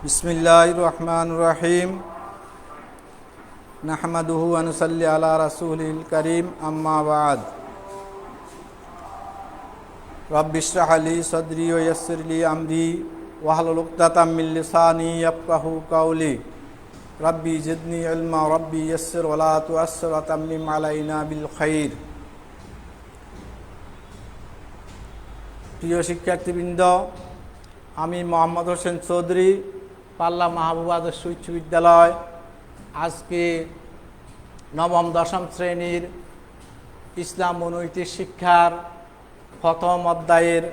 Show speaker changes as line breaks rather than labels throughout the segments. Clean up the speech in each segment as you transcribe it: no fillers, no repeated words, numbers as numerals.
বিসমিল্লাহির রহমানির রহিম। নাহমাদুহু ওয়া নুসাল্লি আলা রাসূলিল কারীম, আম্মা বা'দ। রব্বি ইশরাহ লি সাদরি ওয়া ইয়াসসির লি আমরি ওয়াহলুল উকদাতাম মিন লিসানি ইয়াফকাহু কাওলি। রব্বি জিদনি ইলমা রব্বি ইয়াসসির ওয়া লা তু'আসসির ওয়া তাম্মিম আলাইনা বিল খাইর। প্রিয় শিক্ষার্থীবৃন্দ, আমি মোহাম্মদ হোসেন চৌধুরী, পাল্লা মাহবুব আদর্শ উচ্চ বিদ্যালয়। আজকে নবম দশম শ্রেণীর ইসলাম ও নৈতিক শিক্ষার প্রথম অধ্যায়ের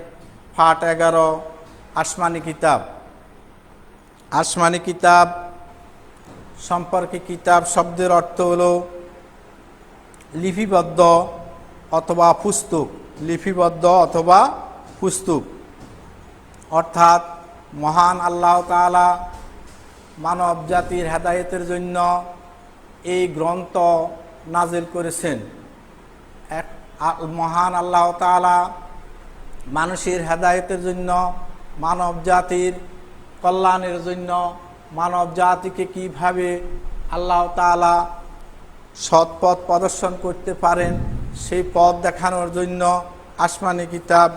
পাঠ 11 আসমানি কিতাব। আসমানি কিতাব সম্পর্কে কিতাব শব্দের অর্থ হল লিপিবদ্ধ অথবা পুস্তক। লিপিবদ্ধ অথবা পুস্তক অর্থাৎ মহান আল্লাহ তাআলা মানব জাতির হেদায়েতের জন্য এই গ্রন্থ নাজিল করেছেন। মহান আল্লাহ তাআলা মানুষের হেদায়েতের জন্য, মানব জাতির কল্যাণের জন্য, মানব জাতিকে কিভাবে আল্লাহ তাআলা সৎ পথ প্রদর্শন করতে পারেন সেই পথ দেখানোর জন্য আসমানি কিতাব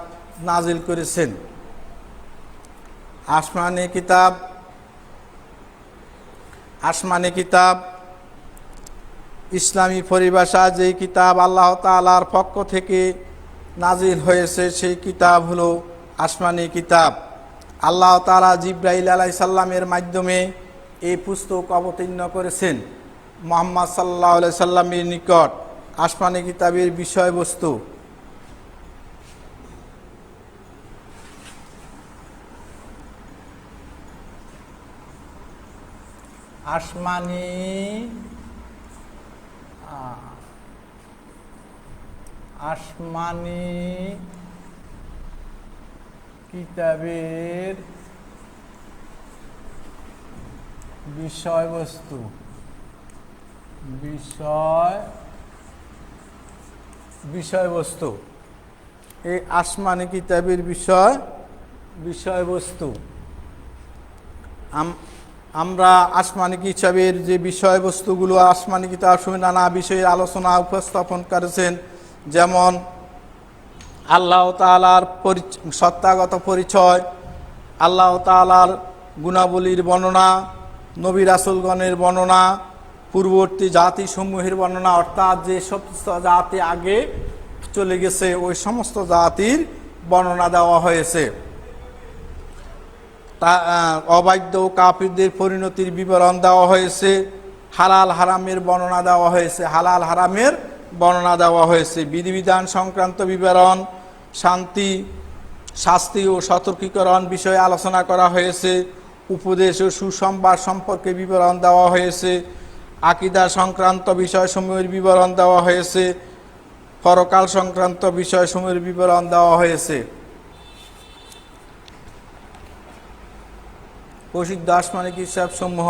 নাজিল করেছেন। আসমানি কিতাব ইসলামী পরিভাষা যে কিতাব আল্লাহ তাআলার পক্ষ থেকে নাজিল হয়েছে সেই কিতাব হলো আসমানি কিতাব। আল্লাহ তাআলা জিবরাইল আলাইহিস সালামের মাধ্যমে এই পুস্তক অবতীর্ণ করেছেন মুহাম্মদ সাল্লাল্লাহু আলাইহি সাল্লামের নিকট। আসমানি কিতাবের বিষয়বস্তু আসমানি কিতাবের বিষয়বস্তু এই আসমানি কিতাবের বিষয়বস্তু আমরা আসমানি কিতাবের যে বিষয়বস্তুগুলো আসমানি কিতাব নানা বিষয়ে আলোচনা উপস্থাপন করেছেন, যেমন আল্লাহ তাআলার সত্তাগত পরিচয়, আল্লাহ তাআলার গুণাবলীর বর্ণনা, নবী রাসূলগণের বর্ণনা, পূর্ববর্তী জাতিসমূহের বর্ণনা, অর্থাৎ যে সমস্ত জাতি আগে চলে গেছে ওই সমস্ত জাতির বর্ণনা দেওয়া হয়েছে। অবাধ্য কাফিরদের পরিণতির বিবরণ দেওয়া হয়েছে। হালাল হারামের বর্ণনা দেওয়া হয়েছে। বিধিবিধান সংক্রান্ত বিবরণ, শাস্তি ও সতর্কীকরণ বিষয়ে আলোচনা করা হয়েছে। উপদেশ ও সুসংবাদ সম্পর্কে বিবরণ দেওয়া হয়েছে। আকীদা সংক্রান্ত বিষয়সমূহের বিবরণ দেওয়া হয়েছে। পরকাল সংক্রান্ত বিষয়সমূহের বিবরণ দেওয়া হয়েছে। প্রসিদ্ধ আসমানি কিতাবসমূহ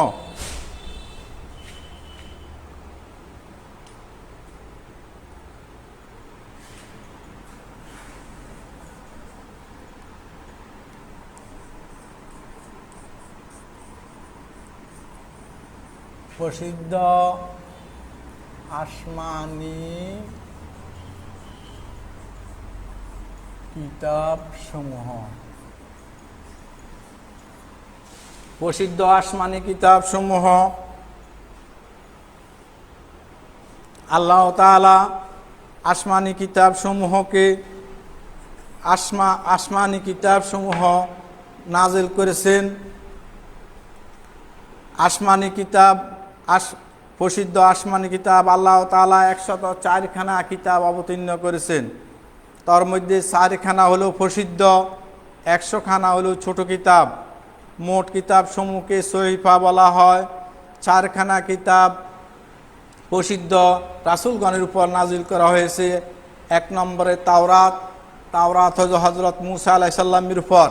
প্রসিদ্ধ আসমানি কিতাবসমূহ আল্লাহ তাআলা আসমানি কিতাবসমূহকে আসমানি কিতাবসমূহ নাজিল করেছেন। প্রসিদ্ধ আসমানি কিতাব আল্লাহ তাআলা 104খানা কিতাব অবতীর্ণ করেছেন। তার মধ্যে 4খানা হলো প্রসিদ্ধ, 100খানা হলো ছোট কিতাব। মোট কিতাব সমূহকে সহিফা বলা হয়। 4খানা কিতাব প্রসিদ্ধ রাসূলগণের উপর নাজিল করা হয়েছে। 1 নম্বরে তাওরাত হলো হযরত মূসা আলাইহিস সালামের উপর।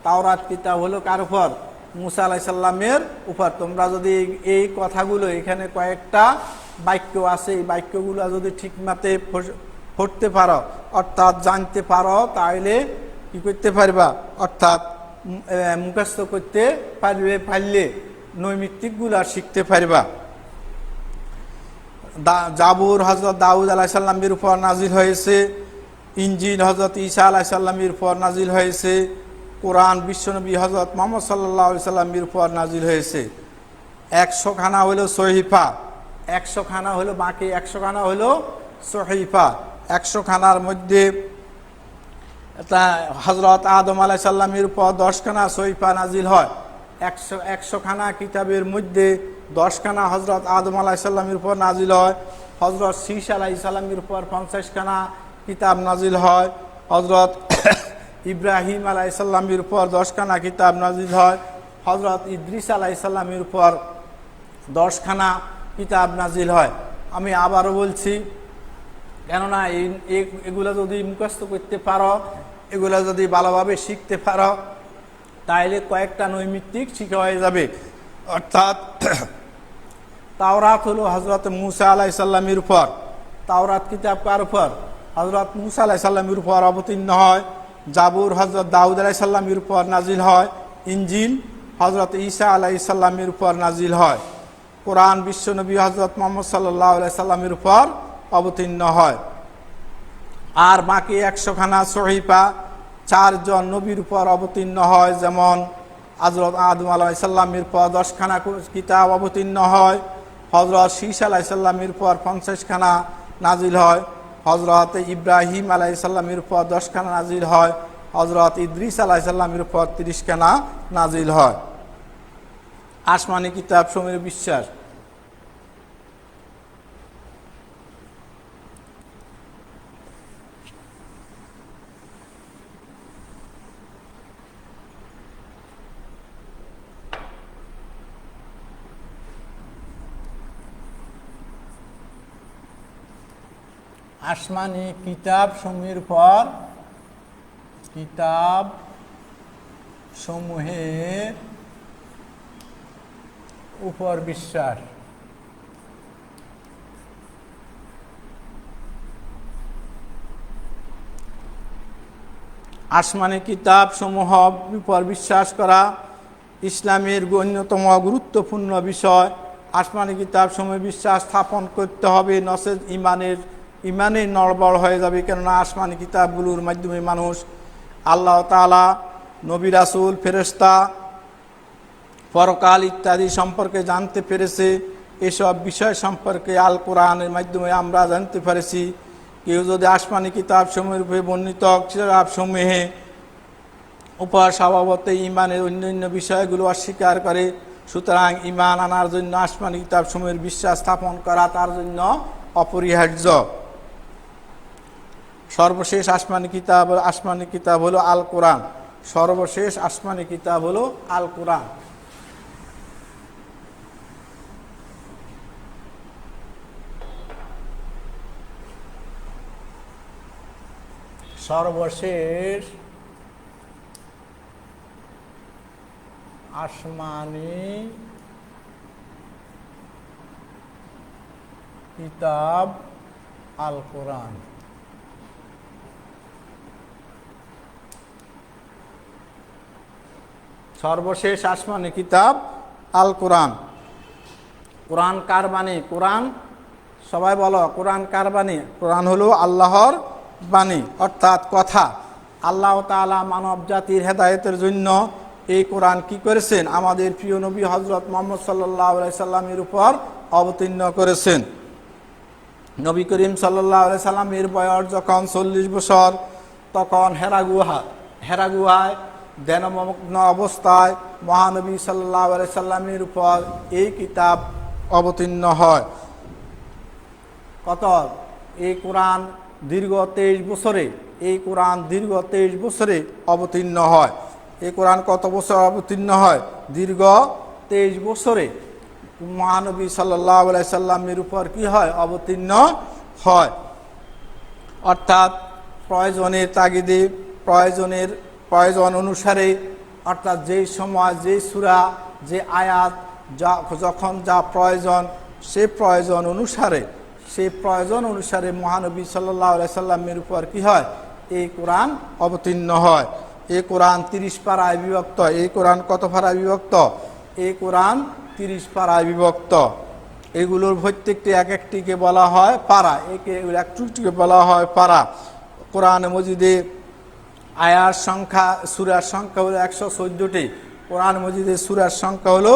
তাওরাত কিতাব হলো কার উপর? মূসা আলাইহিস সালামের উপর। তোমরা যদি এই কথাগুলো, এখানে কয়েকটা বাক্য আছে, এই বাক্যগুলো যদি ঠিকমতে পড়তে পারো অর্থাৎ জানতে পারো তাহলে কি করতে পারবা, অর্থাৎ মুখস্থ করতে পারলে নৈমিত্তিকগুলা শিখতে পারবা। জাবুর হজরত দাউদ আলাইসাল্লামের উপর নাজিল হয়েছে, ইঞ্জিল হজরত ঈসা আলাইসাল্লামের উপর নাজিল হয়েছে, কোরআন বিশ্বনবী হজরত মুহাম্মদ সাল্লাল্লাহু আলাইহি সাল্লামের উপর নাজিল হয়েছে। 100 খানা হলো সহিফা, 100 খানা হলো বাকি 100 খানা হলো সহিফা। 100 খানার মধ্যে হজরত আদম আলাইসাল্লামের উপর 10 খানা সহিফা নাজিল হয়। 100 খানা কিতাবের মধ্যে 10 খানা হজরত আদম আলাইসাল্লামের উপর নাজিল হয়। হজরত শীষ আলাইসাল্লামের উপর 50 খানা কিতাব নাজিল হয়। হজরত ইব্রাহিম আলাইসাল্লামের উপর 10 খানা কিতাব নাজিল হয়। হজরত ইদ্রিস আলাইসাল্লামের উপর 10 খানা কিতাব নাজিল হয়। আমি আবারও বলছি, কেননা এগুলো যদি মুখস্থ করতে পারো, এগুলো যদি ভালোভাবে শিখতে পারো, তাইলে কয়েকটা নৈমিত্তিক শিখা হয়ে যাবে। অর্থাৎ তাওরাত হলো হজরত মুসা আলাইসাল্লামের উপর, তাওরাত কিতাব কার উপর? হজরত মুসা আলাইসাল্লামের উপর অবতীর্ণ হয়। জাবুর হজরত দাউদ আলাইসাল্লামের উপর নাজিল হয়। ইঞ্জিল হজরত ঈসা আলাইসাল্লামের উপর নাজিল হয়। কোরআন বিশ্বনবী হজরত মুহাম্মদ সাল্লাল্লাহু আলাইহি সাল্লামের উপর অবতীর্ণ হয়। আর বাকি 100 খানা সহিফা 4 জন নবীর উপর অবতীর্ণ হয়। যেমন হজরত আদম আলাইসাল্লামের উপর 10 খানা কিতাব অবতীর্ণ হয়। হজরত শীষ আলাইসাল্লামের উপর 50 খানা নাজিল হয়। হজরত ইব্রাহিম আলাইসাল্লামের উপর 10 খানা নাজিল হয়। হজরত ইদ্রিস আলাইসাল্লামের উপর 30 খানা নাজিল হয়। আসমানি কিতাব সমূহের বিশ্বাস। আসমানি কিতাব সমূহের পর কিতাব সমূহের উপর বিশ্বাস। আসমানি কিতাব সমূহ উপর বিশ্বাস করা ইসলামের অন্যতম গুরুত্বপূর্ণ বিষয়। আসমানি কিতাব সমূহে বিশ্বাস স্থাপন করতে হবে, নচেত ইমানের নড়বড় হয়ে যাবে। কেননা আসমানি কিতাবগুলোর মাধ্যমে মানুষ আল্লাহ তাআলা, নবী রাসূল, ফেরেশতা, পরকাল ইত্যাদি সম্পর্কে জানতে পেরেছে। এসব বিষয় সম্পর্কে আল কোরআনের মাধ্যমে আমরা জানতে পেরেছি। কেউ যদি আসমানি কিতাব সমূহের উপরে বর্ণিত কিতাব সমূহে উপর স্বভাবত ইমানের অন্যান্য বিষয়গুলো অস্বীকার করে, সুতরাং ইমান আনার জন্য আসমানি কিতাব সমূহের বিশ্বাস স্থাপন করা তার জন্য অপরিহার্য। সর্বশেষ আসমানি কিতাব হলো আল কোরআন। সর্বশেষ আসমানি কিতাব হলো আল কোরআন। সর্বশেষ আসমানি কিতাব আল কোরআন। সর্বশেষ আসমানি কিতাব আল কোরআন। কোরআন কার বাণী? কোরআন সবাই বলো, কোরআন কার বাণী? কোরআন হলো আল্লাহর বাণী, অর্থাৎ কথা। আল্লাহ তাআলা মানব জাতির হেদায়েতের জন্য এই কোরআন কি করেছেন? আমাদের প্রিয় নবী হযরত মুহাম্মদ সাল্লাল্লাহু আলাইহি সাল্লামের উপর অবতীর্ণ করেছেন। নবী করিম সাল্লাল্লাহু আলাইহি সাল্লামের বয়স যখন 40 বছর, তখন হেরা গুহায় ধ্যানমগ্ন অবস্থায় মহানবী সাল্লাল্লাহু আলাইহি সাল্লামের উপর এই কিতাব অবতীর্ণ হয়। এই কোরআন দীর্ঘ 23 বছরে দীর্ঘ 23 বছরে অবতীর্ণ হয়। এই কোরআন কত বছর অবতীর্ণ হয়? দীর্ঘ 23 বছরে মহানবী সাল্লাল্লাহু আলাইহি সাল্লামের উপর কি হয়? অবতীর্ণ হয়। অর্থাৎ প্রয়োজনের তাগিদে, প্রয়োজন অনুসারে, অর্থাৎ যেই সময়, যেই সূরা, যে আয়াত যখন যা প্রয়োজন, সেই প্রয়োজন অনুসারে মহানবী সাল্লাল্লাহু আলাইহি সাল্লামের উপর কি হয়? এই কোরআন অবতীর্ণ হয়। এই কোরআন 30 পারায় বিভক্ত। এই কোরআন কত পারায় বিভক্ত? এই কোরআন 30 পারায় বিভক্ত। এগুলোর প্রত্যেকটি এক একটিকে বলা হয় পারা, একে একটিকে বলা হয় পারা। কোরআন মজিদে আয়ার সংখ্যা, সূরার সংখ্যা হলো 114টি। কোরআন মজিদের সূরার সংখ্যা হলো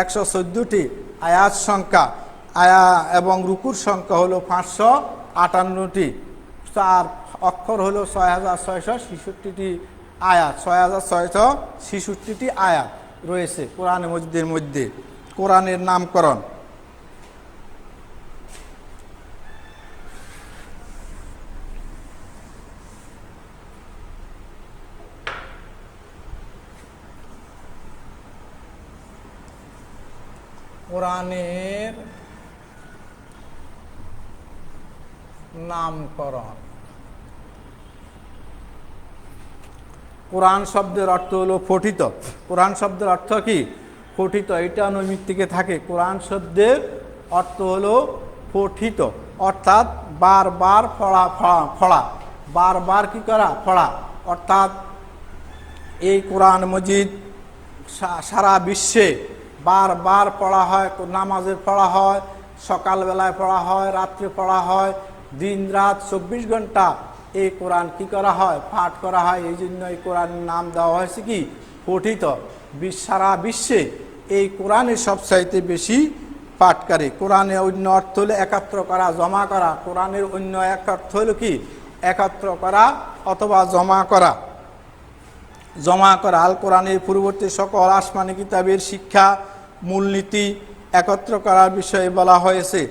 114টি। আয়াত সংখ্যা আয়া এবং রুকুর সংখ্যা হলো 558টি। আর অক্ষর হলো 6666টি আয়াত, 6666টি আয়াত রয়েছে কোরআন মজিদের মধ্যে। কোরআনের নামকরণ, কোরআনের নামকরণ। কোরআন শব্দের অর্থ হলো পঠিত। কোরআন শব্দের অর্থ কি? পঠিত। এটা নৈমিত্তিকে থাকে। কোরআন শব্দের অর্থ হলো পঠিত, অর্থাৎ বারবার পড়া, বারবার কি করা? পড়া। অর্থাৎ এই কোরআন মজিদ সারা বিশ্বে বারবার পড়া হয়। নামাজে পড়া হয়, সকালবেলায় পড়া হয়, রাত্রে পড়া হয়, দিন রাত 24 ঘন্টা এই কোরআন কি করা হয়? পাঠ করা হয়। এই জন্য এই কোরআনের নাম দেওয়া হয়েছে কি? পঠিত। সারা বিশ্বে এই কোরআনের সবচাইতে বেশি পাঠকারী। কোরআনের অন্য অর্থ হলো একত্র করা, জমা করা। কোরআনের অন্য এক অর্থ হলো কি? একত্র করা অথবা জমা করা। জমা করা। আল কোরআনের পূর্ববর্তী সকল আসমানি কিতাবের শিক্ষা, মূলনীতি একত্র করার বিষয়ে বলা হয়েছে।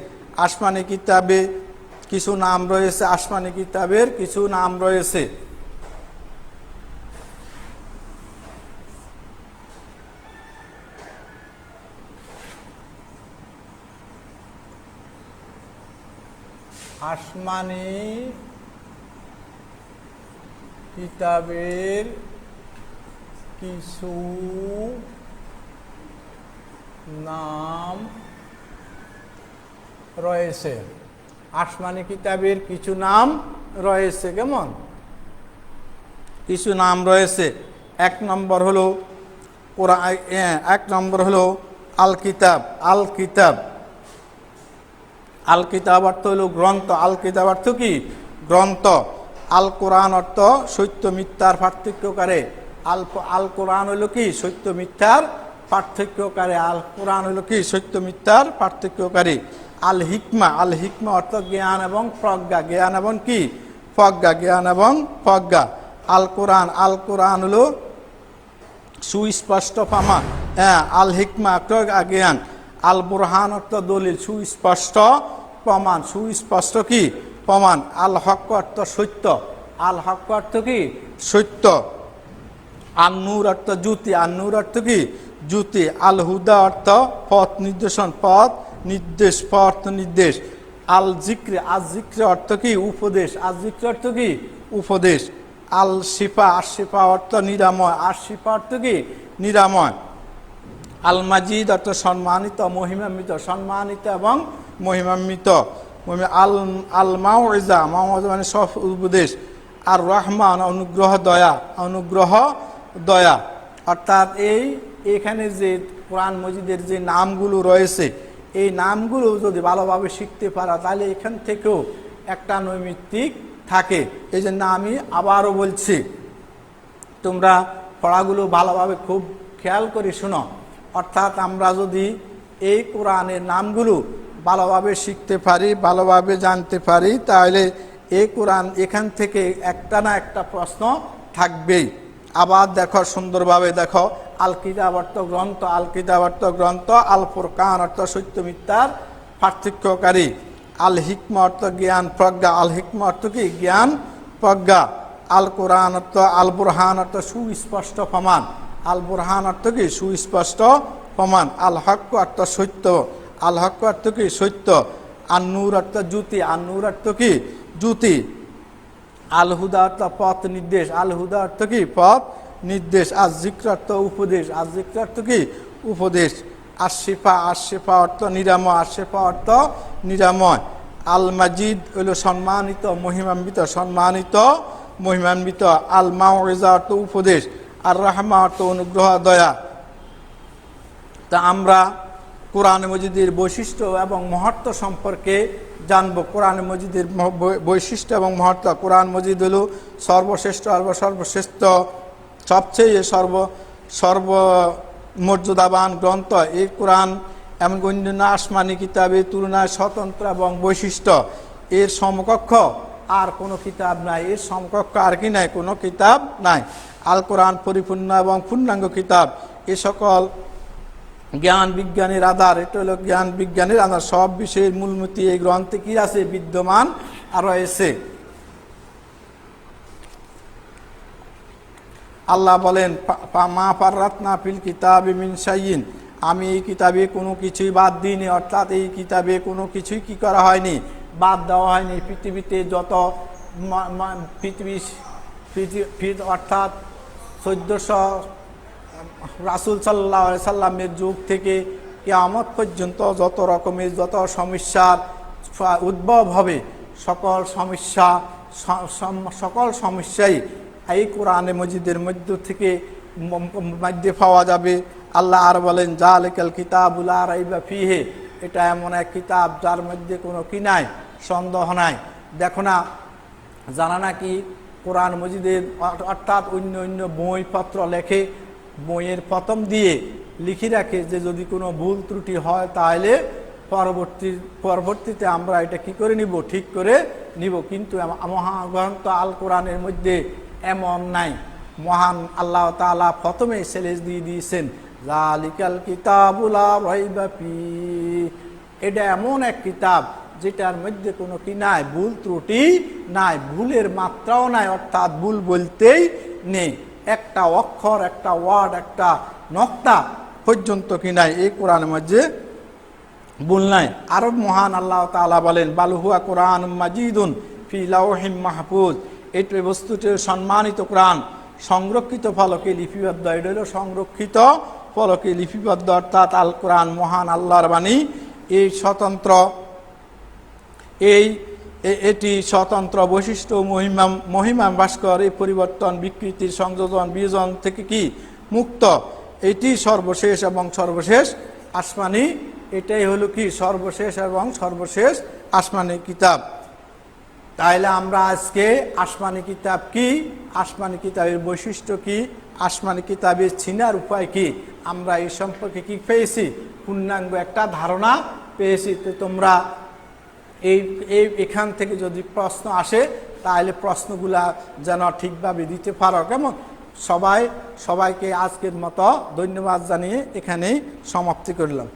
আসমানি কিতাবে কিছু নাম রয়েছে, আসমানি কিতাবের কিছু নাম রয়েছে। আসমানি কিতাবের কিছু নাম রয়েছে। আসমানি কিতাবের কিছু নাম রয়েছে। কেমন? কিছু নাম রয়েছে। এক নম্বর হলো আল কিতাব। আল কিতাব, আল কিতাব অর্থ হলো গ্রন্থ। আল কিতাব অর্থ কি? গ্রন্থ। আল কোরআন অর্থ সত্য মিথ্যার পার্থক্যকারী। আল কোরআন হলো কি? সত্য মিথ্যার পার্থক্যকারী। আল কোরআন হলো কি? সত্য মিথ্যার পার্থক্যকারী। আল হিকমা। আল হিকমা অর্থ জ্ঞান এবং প্রজ্ঞা। জ্ঞান এবং কি? প্রজ্ঞা। জ্ঞান এবং প্রজ্ঞা। আল কোরআন, আল কোরআন হলো সুস্পষ্ট প্রমাণ। আল হিকমা অর্থ জ্ঞান। আল বুরহান অর্থ দলিল, সুস্পষ্ট প্রমাণ। সুস্পষ্ট কি? প্রমাণ। আল হক অর্থ সত্য। আল হক অর্থ কি? সত্য। আল নূর অর্থ জ্যোতি। আল নূর অর্থ কি? জ্যোতি। আল হুদা অর্থ পথ নির্দেশন, পথ নির্দেশ, পথ নির্দেশ। আল জিক্র, আল জিক্র অর্থ কি? উপদেশ। আল জিক্র অর্থ কি? উপদেশ। আল শিফা, আর শিফা অর্থ নিরাময়। আর শিফা অর্থ কি? নিরাময়। আল মাজিদ অর্থ সম্মানিত, মহিমান্বিত। সম্মানিত এবং মহিমান্বিত। আল মাউইজা, মাউইজা মানে সব উপদেশ। আর রহমান অনুগ্রহ, দয়া। অনুগ্রহ, দয়া। অর্থাৎ এখানে যে কোরআন মজিদের যে নামগুলো রয়েছে, এই নামগুলো যদি ভালোভাবে শিখতে পারা, তাহলে এখান থেকেও একটা নৈমিত্তিক থাকে। এই জন্য আমি আবারও বলছি, তোমরা পড়াগুলো ভালোভাবে খুব খেয়াল করে শোনো। অর্থাৎ আমরা যদি এই কোরআনের নামগুলো ভালোভাবে শিখতে পারি, ভালোভাবে জানতে পারি, তাহলে এই কোরআন এখান থেকে একটা না একটা প্রশ্ন থাকবেই। আবার দেখো, সুন্দরভাবে দেখো। আল কিতাব অর্থ গ্রন্থ। আল কিতাব অর্থ গ্রন্থ। আল ফুরকান অর্থ সত্য মিথ্যার পার্থক্যকারী। আল হিকমা অর্থ জ্ঞান, প্রজ্ঞা। আল হিকমা অর্থ কি? জ্ঞান, প্রজ্ঞা। আল কোরআন অর্থ, আল বুরহান অর্থ সুস্পষ্ট প্রমাণ। আল বুরহান অর্থ কি? সুস্পষ্ট প্রমাণ। আল হক অর্থ সত্য। আল হক অর্থ কি? সত্য। আল নূর অর্থ জ্যোতি। আল নূর অর্থ কি? জ্যোতি। আল হুদা অর্থ পথ নির্দেশ। আল হুদা অর্থ কি? পথ নির্দেশ। আর জিক্র অর্থ উপদেশ। আর জিক্র অর্থ কি? উপদেশ। আর শিফা, আর শিফা অর্থ নিরাময়। আর শিফা অর্থ নিরাময়। আল মাজিদ হইল সম্মানিত, মহিমান্বিত। সম্মানিত, মহিমান্বিত, আল মাউইজা অর্থ উপদেশ, আর রাহমা অর্থ অনুগ্রহ দয়া। তা আমরা কোরআন মজিদের বৈশিষ্ট্য এবং মহত্ব সম্পর্কে জানব। কোরআন মজিদের বৈশিষ্ট্য এবং মহত্ব। কোরআন মজিদ হল সর্বশ্রেষ্ঠ সর্বশ্রেষ্ঠ সবচেয়ে সর্বমর্যাদাবান গ্রন্থ। এই কোরআন এমন অন্যান্য আসমানি কিতাবের তুলনায় স্বতন্ত্র এবং বৈশিষ্ট্য। এর সমকক্ষ আর কোনো কিতাব নাই, এর সমকক্ষ আর কি নাই, কোনো কিতাব নাই। আল কোরআন পরিপূর্ণ এবং পূর্ণাঙ্গ কিতাব। এ সকল জ্ঞান বিজ্ঞানের আধার। এটা হলো জ্ঞান বিজ্ঞানের আধার। সব বিষয়ের মূলমতি এই গ্রন্থে কি আছে, বিদ্যমান আর রয়েছে। আল্লাহ বলেন, মা ফাররাতনা ফিল কিতাবি মিন শাইইন, আমি এই কিতাবে কোনো কিছুই বাদ দিইনি, অর্থাৎ এই কিতাবে কোনো কিছুই কি করা হয়নি, বাদ দেওয়া হয়নি। পৃথিবীতে যত অর্থাৎ 1400 রাসূল সাল্লাল্লাহু আলাইহি সাল্লামের যুগ থেকে কিয়ামত পর্যন্ত যত রকমের যত সমস্যার উদ্ভব হবে, সকল সমস্যাই এই কোরআনে মজিদের মধ্য থেকে পাওয়া যাবে। আল্লাহ আর বলেন, জালিকাল কিতাবুল লা রাইবা ফিহি, এটা এমন এক কিতাব যার মধ্যে কোনো কি নাই, সন্দেহ নাই। দেখো না, জানা নাকি কোরআন মজিদের অর্থাৎ অন্য অন্য বইপত্র লেখে, বইয়ের প্রথম দিয়ে লিখে রাখে যে যদি কোনো ভুল ত্রুটি হয় তাহলে পরবর্তীতে আমরা এটা কি করে নিব, ঠিক করে নিব। কিন্তু মহাগ্রন্থ আল কোরআনের মধ্যে এমন নাই। মহান আল্লাহ তাআলা প্রথমে সেলেস দিয়ে দিয়েছেন, জালিকাল কিতাবুল লা রাইবা ফিহি, এটা এমন এক কিতাব যেটার মধ্যে কোনো কি নাই, ভুল ত্রুটি নাই, ভুলের মাত্রাও নাই, অর্থাৎ ভুল বলতেই নেই। একটা অক্ষর, একটা ওয়ার্ড, একটা নক্তা পর্যন্ত কি নাই এই কোরআনের মধ্যে ভুল নাই। আরো মহান আল্লাহ তাআলা বলেন, বাল হুয়া কোরআনুম মাজিদুন ফি লাওহিম মাহফুজ, এই বস্তুটি সম্মানিত কোরআন, সংরক্ষিত ফলকে লিপিবদ্ধ। এটা হলো সংরক্ষিত ফলকে লিপিবদ্ধ, অর্থাৎ আল কোরআন মহান আল্লাহর বাণী। এই স্বতন্ত্র, এটি স্বতন্ত্র বৈশিষ্ট্য, মহিমা ভাস্কর, এই পরিবর্তন, বিকৃতির, সংযোজন, বিয়োজন থেকে কি মুক্ত। এটি সর্বশেষ এবং সর্বশেষ আসমানি, এটাই হলো কি সর্বশেষ এবং সর্বশেষ আসমানি কিতাব। তাইলে আমরা আজকে আসমানি কিতাব কি, আসমানি কিতাবের বৈশিষ্ট্য কি, আসমানি কিতাবের চিনার উপায় কি, আমরা এই সম্পর্কে কি পেয়েছি, পূর্ণাঙ্গ একটা ধারণা পেয়েছি। তো তোমরা এখান থেকে যদি প্রশ্ন আসে তাহলে প্রশ্নগুলা যেন ঠিকভাবে দিতে পারো। কেমন? সবাইকে আজকের মতো ধন্যবাদ জানিয়ে এখানেই সমাপ্তি করলাম।